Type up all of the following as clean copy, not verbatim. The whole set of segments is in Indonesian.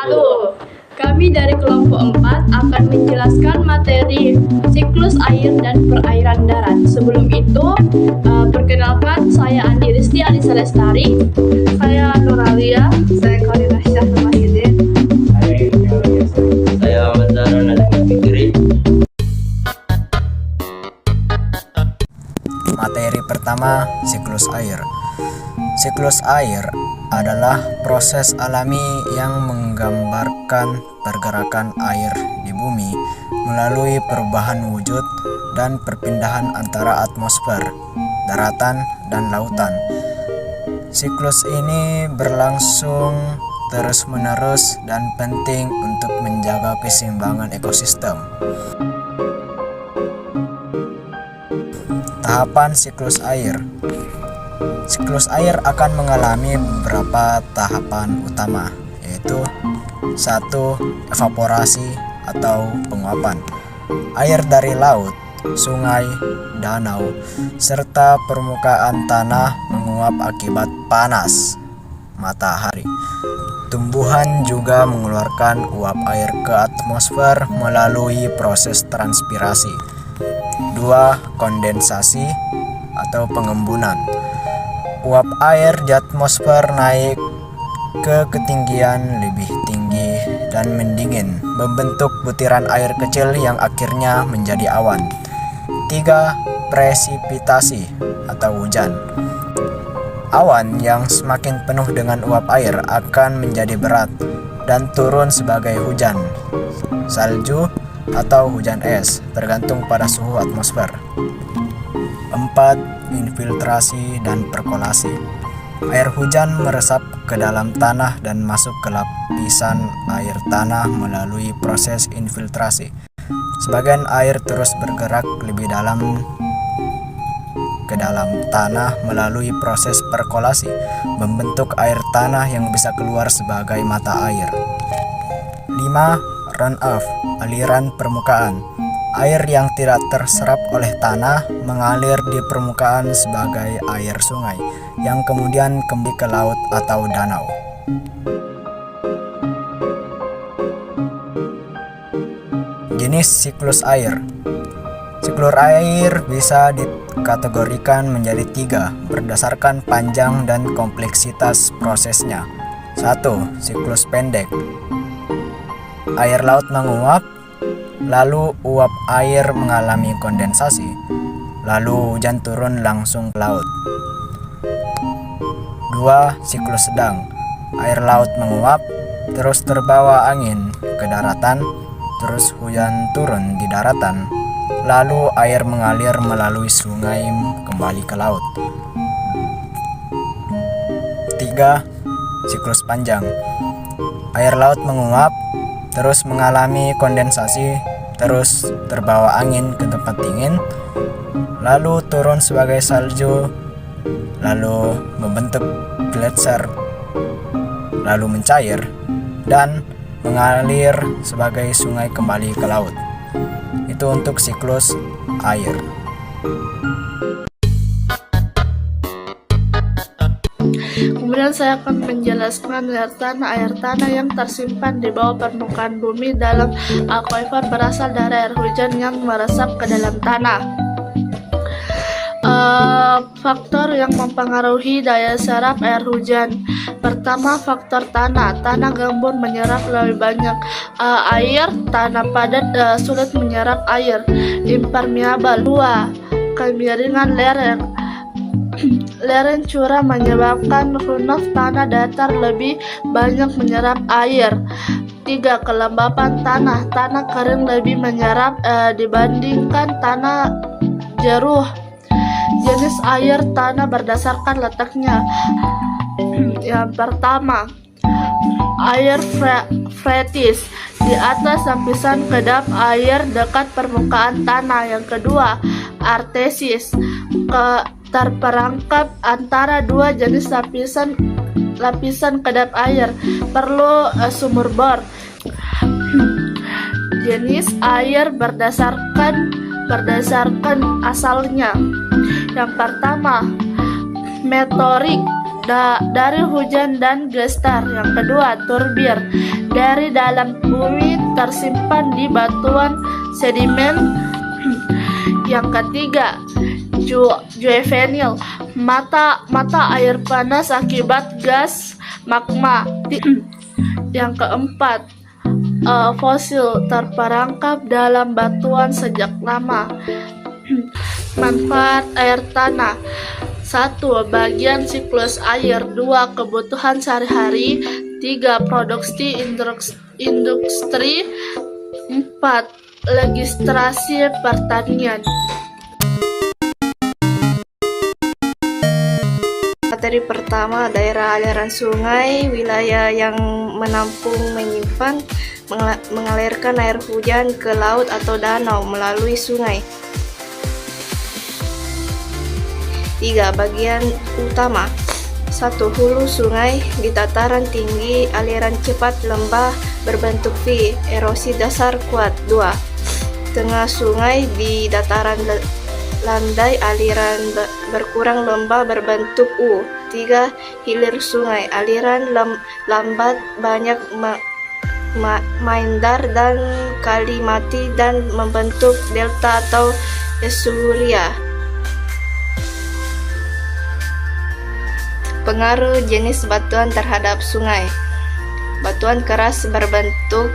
wabarakatuh. Kami dari kelompok 4 akan menjelaskan materi siklus air dan perairan darat. Sebelum itu, perkenalkan saya Andi Risti Alisa Lestari. Saya Nuralia. Saya Khalida Syahid. Saya Ahmad Zahra Nazmi Fikri. Materi pertama, siklus air. Siklus air adalah proses alami yang menggambarkan pergerakan air di bumi melalui perubahan wujud dan perpindahan antara atmosfer, daratan, dan lautan. Siklus ini berlangsung terus-menerus dan penting untuk menjaga keseimbangan ekosistem. Tahapan siklus air. Siklus air akan mengalami beberapa tahapan utama, yaitu 1. Evaporasi atau penguapan. Air dari laut, sungai, danau, serta permukaan tanah menguap akibat panas matahari. Tumbuhan juga mengeluarkan uap air ke atmosfer melalui proses transpirasi. 2. Kondensasi atau pengembunan. Uap air di atmosfer naik ke ketinggian lebih tinggi dan mendingin, membentuk butiran air kecil yang akhirnya menjadi awan. 3. Presipitasi atau hujan. Awan yang semakin penuh dengan uap air akan menjadi berat dan turun sebagai hujan, salju, atau hujan es, tergantung pada suhu atmosfer. 4. Infiltrasi dan perkolasi. Air hujan meresap ke dalam tanah dan masuk ke lapisan air tanah melalui proses infiltrasi. Sebagian air terus bergerak lebih dalam ke dalam tanah melalui proses perkolasi, membentuk air tanah yang bisa keluar sebagai mata air. 5. Runoff, aliran permukaan. Air yang tidak terserap oleh tanah mengalir di permukaan sebagai air sungai, yang kemudian kembali ke laut atau danau. Jenis siklus air. Siklus air bisa dikategorikan menjadi 3 berdasarkan panjang dan kompleksitas prosesnya. 1. Siklus pendek. Air laut menguap, lalu uap air mengalami kondensasi, lalu hujan turun langsung ke laut. 2. Siklus sedang. Air laut menguap, terus terbawa angin ke daratan, terus hujan turun di daratan, lalu air mengalir melalui sungai kembali ke laut. 3. Siklus panjang. Air laut menguap, terus mengalami kondensasi, terus terbawa angin ke tempat dingin, lalu turun sebagai salju, lalu membentuk gletser, lalu mencair, dan mengalir sebagai sungai kembali ke laut. Itu untuk siklus air. Kemudian saya akan menjelaskan air tanah yang tersimpan di bawah permukaan bumi dalam aquifer berasal dari air hujan yang meresap ke dalam tanah. Faktor yang mempengaruhi daya serap air hujan. Pertama, faktor tanah. Tanah gambut menyerap lebih banyak air, tanah padat sulit menyerap air. Impermeable. 2. Kemiringan lereng. Lereng curam menyebabkan runoff, tanah datar lebih banyak menyerap air. 3. Kelembapan tanah. Tanah kering lebih menyerap dibandingkan tanah jeruh. Jenis air tanah berdasarkan letaknya. Yang pertama, air freatis, di atas lapisan kedap air dekat permukaan tanah. Yang kedua, artesis, terperangkap antara dua jenis lapisan kedap air, perlu sumur bor. Jenis air berdasarkan asalnya. Yang pertama, meteorik, dari hujan dan gestar. Yang kedua, turbir. Dari dalam bumi tersimpan di batuan sedimen. Yang ketiga, geovenil. Mata air panas akibat gas magma. Yang keempat, fosil terperangkap dalam batuan sejak lama. Manfaat air tanah: 1. Bagian siklus air. 2. Kebutuhan sehari-hari. 3. Produksi industri. 4. Legislasi pertanian. Materi pertama, daerah aliran sungai, wilayah yang menampung, menyimpan, mengalirkan air hujan ke laut atau danau melalui sungai. 3. Bagian utama. 1. Hulu sungai di dataran tinggi, aliran cepat, lembah berbentuk V, erosi dasar kuat. 2. Tengah sungai di dataran landai, aliran berkurang, lembah berbentuk U. 3. Hilir sungai, aliran lambat, banyak meandar dan kali mati dan membentuk delta atau estuaria. Pengaruh jenis batuan terhadap sungai. Batuan keras berbentuk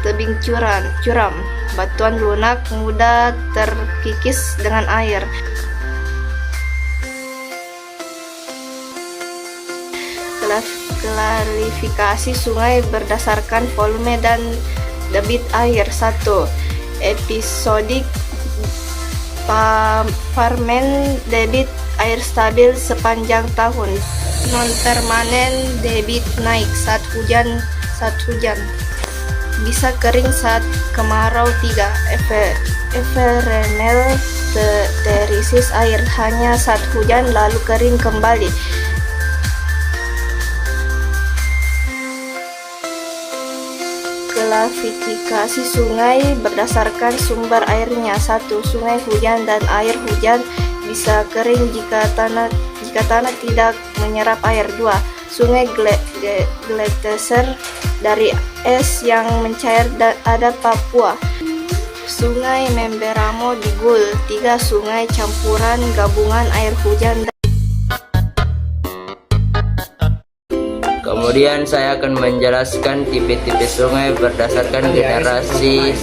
tebing curam. Batuan lunak mudah terkikis dengan air. Klasifikasi sungai berdasarkan volume dan debit air. 1. Episodik, permanen, debit air stabil sepanjang tahun. Non permanen, debit naik saat hujan, bisa kering saat kemarau. 3. Ephemeral, terisis air hanya saat hujan lalu kering kembali. Klasifikasi sungai berdasarkan sumber airnya. 1. Sungai hujan dan air hujan bisa kering jika tanah tidak menyerap air. 2. Sungai glacier dari es yang mencair ada Papua. Sungai Memberamo di Gul. 3. Sungai campuran gabungan air hujan. Kemudian saya akan menjelaskan tipe-tipe sungai berdasarkan generasi.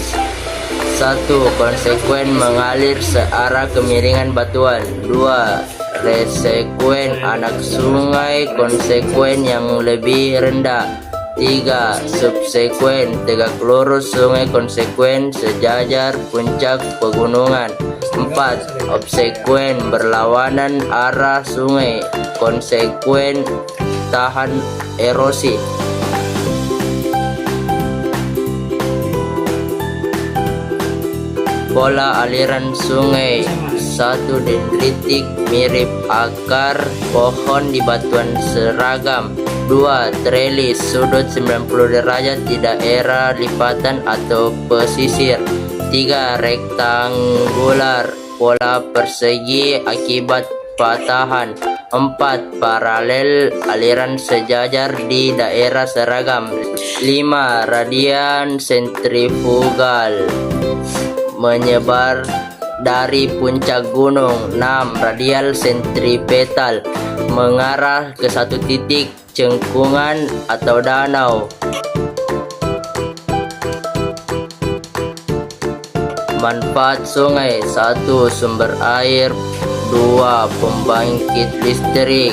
1. Konsekuen, mengalir searah kemiringan batuan. 2. Resekuen, anak sungai konsekuen yang lebih rendah. 3. Subsekuen, tegak lurus sungai konsekuen sejajar puncak pegunungan. 4. Obsekuen, berlawanan arah sungai konsekuen tahan erosi. Pola aliran sungai. 1. Dendritik, mirip akar pohon di batuan seragam. 2. Trelis, sudut 90 derajat di daerah lipatan atau pesisir. 3. Rektangular, pola persegi akibat patahan. 4. Paralel, aliran sejajar di daerah seragam. 5. Radian sentrifugal, menyebar dari puncak gunung. 6. Radial sentripetal, mengarah ke satu titik, cengkungan atau danau. Manfaat sungai. 1. Sumber air. 2. Pembangkit listrik.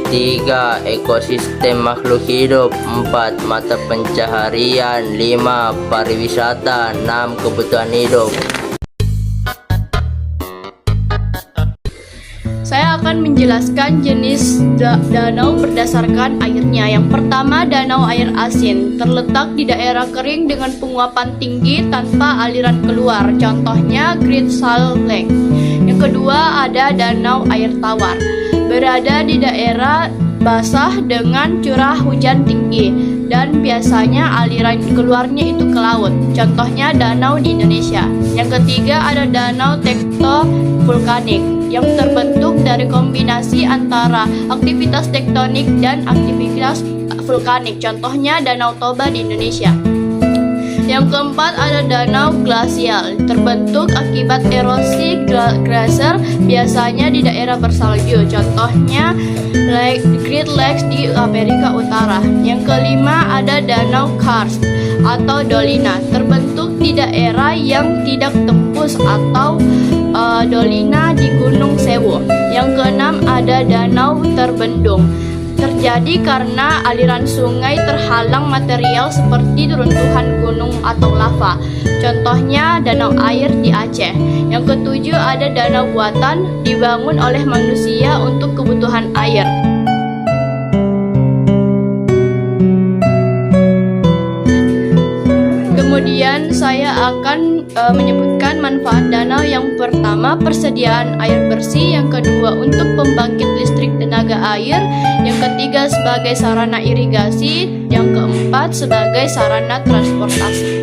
3. Ekosistem makhluk hidup. 4. Mata pencaharian. 5. Pariwisata. 6. Kebutuhan hidup. Saya akan menjelaskan jenis danau berdasarkan airnya. Yang pertama, danau air asin. Terletak di daerah kering dengan penguapan tinggi tanpa aliran keluar. Contohnya Great Salt Lake. Yang kedua, ada danau air tawar. Berada di daerah basah dengan curah hujan tinggi dan biasanya aliran keluarnya itu ke laut. Contohnya danau di Indonesia. Yang ketiga, ada danau tektovulkanik yang terbentuk dari kombinasi antara aktivitas tektonik dan aktivitas vulkanik. Contohnya Danau Toba di Indonesia. Yang keempat ada danau glasial, terbentuk akibat erosi glaser biasanya di daerah bersalju. Contohnya Great Lakes di Amerika Utara. Yang kelima ada danau karst atau dolina, terbentuk di daerah yang tidak tembus atau dolina di Gunung Sewu. Yang keenam ada danau terbendung, terjadi karena aliran sungai terhalang material seperti runtuhan gunung atau lava. Contohnya danau air di Aceh. Yang ketujuh ada danau buatan, dibangun oleh manusia untuk kebutuhan air. Kemudian saya akan menyebutkan manfaat danau. Yang pertama, persediaan air bersih. Yang kedua, untuk pembangkit listrik tenaga air. Yang ketiga, sebagai sarana irigasi. Yang keempat, sebagai sarana transportasi.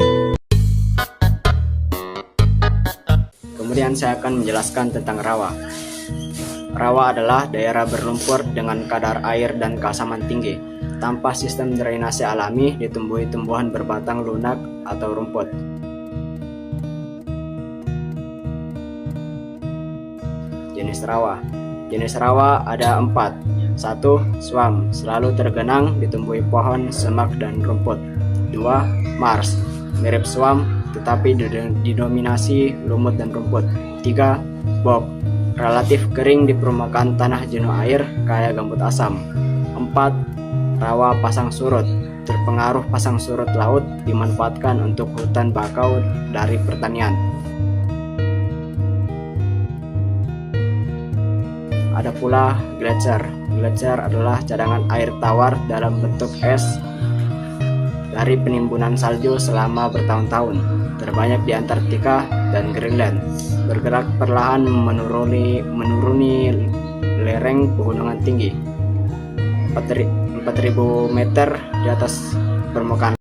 Kemudian saya akan menjelaskan tentang rawa. Rawa adalah daerah berlumpur dengan kadar air dan keasaman tinggi. Tanpa sistem drainase alami, ditumbuhi tumbuhan berbatang lunak atau rumput. Jenis rawa. Jenis rawa ada 4. 1. Swam, selalu tergenang, ditumbuhi pohon, semak, dan rumput. 2. Mars, mirip swam, tetapi didominasi lumut dan rumput. 3. Bog, relatif kering di permukaan tanah jenuh air, kaya gambut asam. 4. Rawa pasang surut, terpengaruh pasang surut laut, dimanfaatkan untuk hutan bakau dari pertanian. Ada pula gletser. Gletser adalah cadangan air tawar dalam bentuk es dari penimbunan salju selama bertahun-tahun, terbanyak di Antartika dan Greenland, bergerak perlahan menuruni lereng pegunungan tinggi 4.000 meter di atas permukaan